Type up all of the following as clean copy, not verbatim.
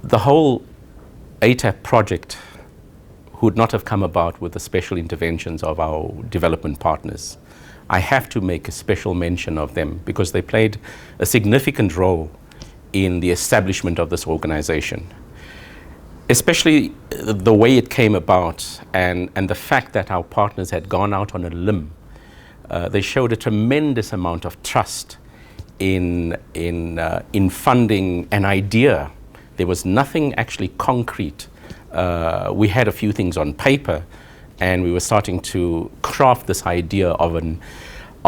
The whole ATAF project would not have come about with the special interventions of our development partners. I have to make a special mention of them because they played a significant role in the establishment of this organization. Especially the way it came about and the fact that our partners had gone out on a limb. They showed a tremendous amount of trust in funding an idea. There was nothing actually concrete. We had a few things on paper, and we were starting to craft this idea of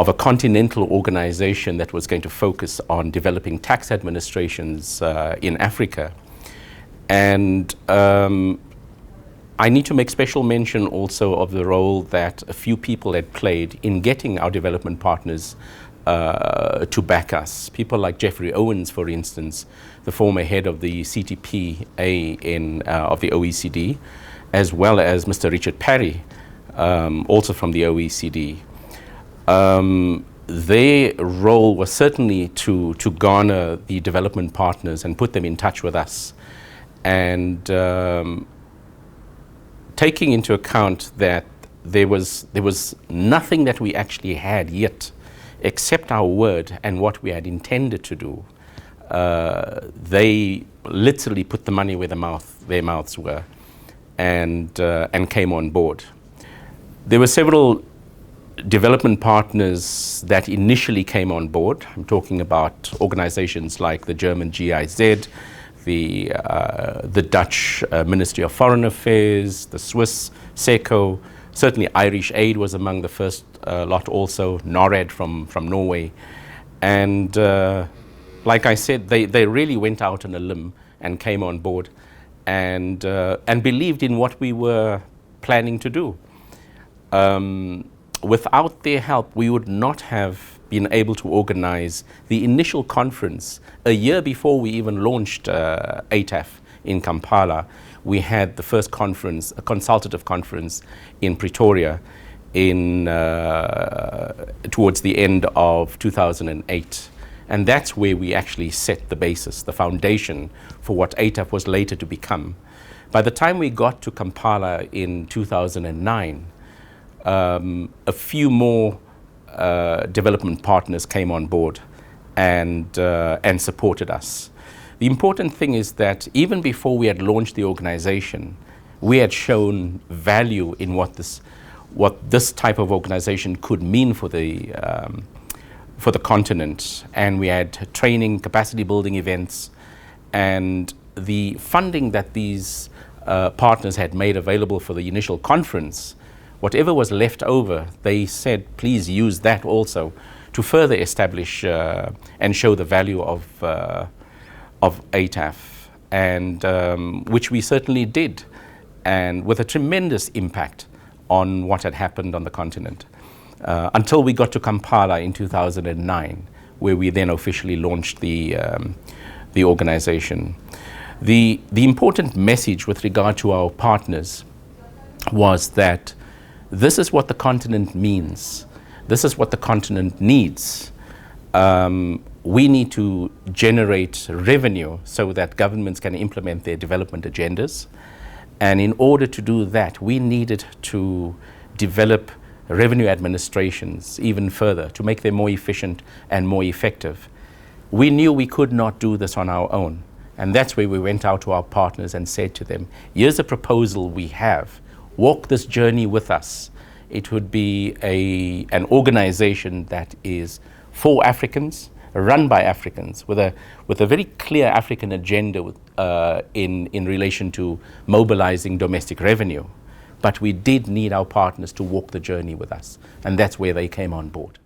a continental organization that was going to focus on developing tax administrations in Africa. And I need to make special mention also of the role that a few people had played in getting our development partners to back us. People like Jeffrey Owens, for instance, the former head of the CTPA of the OECD, as well as Mr. Richard Parry, also from the OECD. Their role was certainly to garner the development partners and put them in touch with us. And taking into account that there was nothing that we actually had yet except our word and what we had intended to do, they literally put the money where their mouths were, and came on board. There were several development partners that initially came on board. I'm talking about organizations like the German GIZ, the Dutch Ministry of Foreign Affairs, the Swiss SECO, certainly Irish Aid was among the first lot also, NORAD from Norway. And like I said, they really went out on a limb and came on board and believed in what we were planning to do. Without their help, we would not have been able to organize the initial conference. A year before we even launched ATAF in Kampala, we had the first conference, a consultative conference in Pretoria towards the end of 2008. And that's where we actually set the basis, the foundation for what ATAF was later to become. By the time we got to Kampala in 2009, a few more development partners came on board and supported us. The important thing is that even before we had launched the organization, we had shown value in what this type of organization could mean for the continent. And we had training, capacity building events, and the funding that these partners had made available for the initial conference. Whatever was left over, they said, please use that also to further establish and show the value of ATAF, and which we certainly did, and with a tremendous impact on what had happened on the continent. Until we got to Kampala in 2009, where we then officially launched the organization. The important message with regard to our partners was that this is what the continent means. This is what the continent needs. We need to generate revenue so that governments can implement their development agendas. And in order to do that, we needed to develop revenue administrations even further to make them more efficient and more effective. We knew we could not do this on our own. And that's where we went out to our partners and said to them, here's a proposal we have. Walk this journey with us. It would be an organization that is for Africans, run by Africans, with a very clear African agenda in relation to mobilizing domestic revenue. But we did need our partners to walk the journey with us, and that's where they came on board.